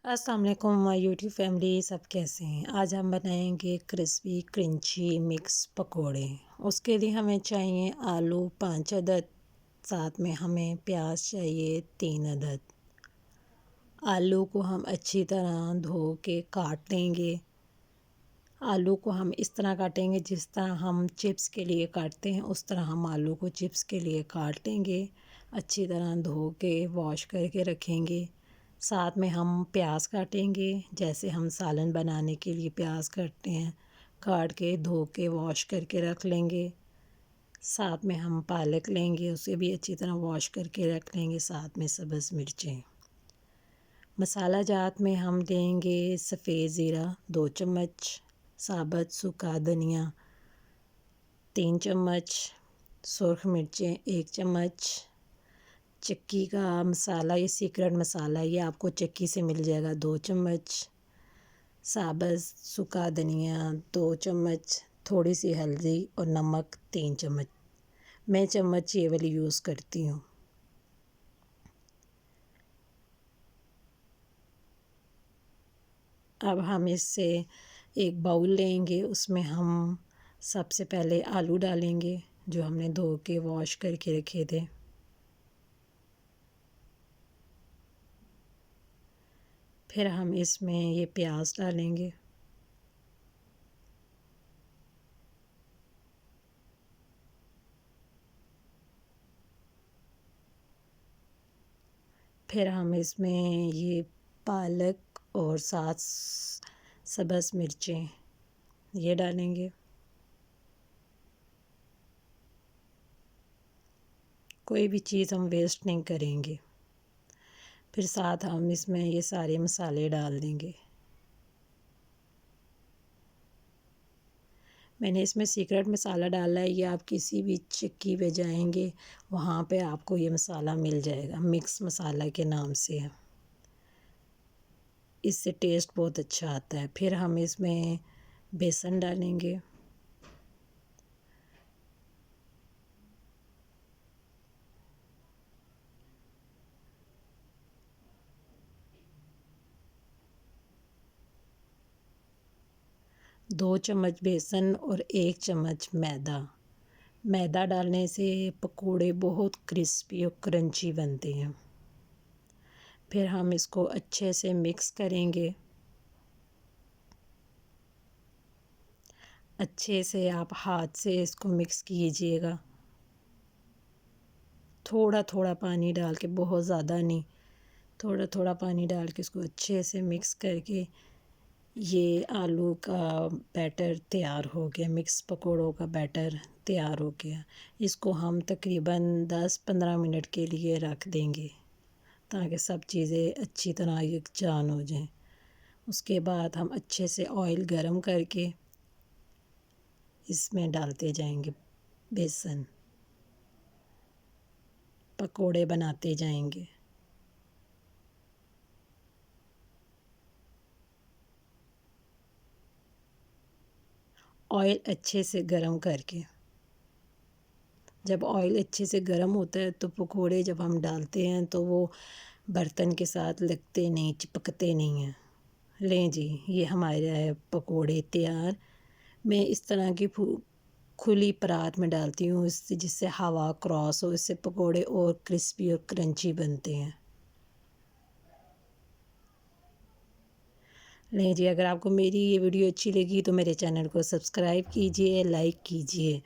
السلام علیکم YouTube family, سب کیسے ہیں؟ آج ہم بنائیں گے کرسپی کرنچی مکس پکوڑے۔ اس کے لیے ہمیں چاہیے آلو 5 عدد، ساتھ میں ہمیں پیاز چاہیے 3 عدد۔ آلو کو ہم اچھی طرح دھو کے کاٹ لیں گے۔ آلو کو ہم اس طرح کاٹیں گے جس طرح ہم چپس کے لیے کاٹتے ہیں، اس طرح ہم آلو کو چپس کے لیے کاٹ لیں گے۔ اچھی طرح دھو کے واش کر کے رکھیں گے۔ ساتھ میں ہم پیاز کاٹیں گے، جیسے ہم سالن بنانے کے لیے پیاز کاٹتے ہیں، کاٹ کے دھو کے واش کر کے رکھ لیں گے۔ ساتھ میں ہم پالک لیں گے، اسے بھی اچھی طرح واش کر کے رکھ لیں گے، ساتھ میں سبز مرچیں۔ مسالہ جات میں ہم لیں گے سفید زیرہ 2 چمچ، ثابت سوکھا دھنیا 3 چمچ، سرخ مرچیں 1 چمچ، چکی کا مسالہ، یہ سیکرٹ مسالہ، یہ آپ کو چکی سے مل جائے گا 2 چمچ، ثابت سوکھا دھنیا 2 چمچ، تھوڑی سی ہلدی اور نمک 3 چمچ۔ میں چمچ یہ والی یوز کرتی ہوں۔ اب ہم اس سے ایک باؤل لیں گے، اس میں ہم سب سے پہلے آلو ڈالیں گے جو ہم نے دھو کے واش کر کے رکھے تھے۔ پھر ہم اس میں یہ پیاز ڈالیں گے۔ پھر ہم اس میں یہ پالک اور ساتھ سبز مرچیں یہ ڈالیں گے۔ کوئی بھی چیز ہم ویسٹ نہیں کریں گے۔ پھر ساتھ ہم اس میں یہ سارے مسالے ڈال دیں گے۔ میں نے اس میں سیکرٹ مسالہ ڈالا ہے، یہ آپ کسی بھی چکی پہ جائیں گے وہاں پہ آپ کو یہ مسالہ مل جائے گا، مکس مسالہ کے نام سے ہے۔ اس سے ٹیسٹ بہت اچھا آتا ہے۔ پھر ہم اس میں بیسن ڈالیں گے۔ دو چمچ بیسن اور 1 چمچ میدا۔ میدا ڈالنے سے پکوڑے بہت کرسپی اور کرنچی بنتے ہیں۔ پھر ہم اس کو اچھے سے مکس کریں گے۔ اچھے سے آپ ہاتھ سے اس کو مکس کیجیے گا، تھوڑا تھوڑا پانی ڈال کے، بہت زیادہ نہیں، تھوڑا تھوڑا پانی ڈال کے اس کو اچھے سے مکس کر کے یہ آلو کا بیٹر تیار ہو گیا، مکس پکوڑوں کا بیٹر تیار ہو گیا۔ اس کو ہم تقریباً 10-15 منٹ کے لیے رکھ دیں گے تاکہ سب چیزیں اچھی طرح یکجان ہو جائیں۔ اس کے بعد ہم اچھے سے آئل گرم کر کے اس میں ڈالتے جائیں گے بیسن، پکوڑے بناتے جائیں گے۔ آئل اچھے سے گرم کر کے، جب آئل اچھے سے گرم ہوتا ہے تو پکوڑے جب ہم ڈالتے ہیں تو وہ برتن کے ساتھ لگتے نہیں، چپکتے نہیں ہیں۔ لیں جی، یہ ہمارے پکوڑے تیار۔ میں اس طرح کی کھلی پرات میں ڈالتی ہوں، جس سے ہوا کراس ہو، اس سے پکوڑے اور کرسپی اور کرنچی بنتے ہیں۔ لیں جی، اگر آپ کو میری یہ ویڈیو اچھی لگی تو میرے چینل کو سبسکرائب کیجیے، لائک کیجیے۔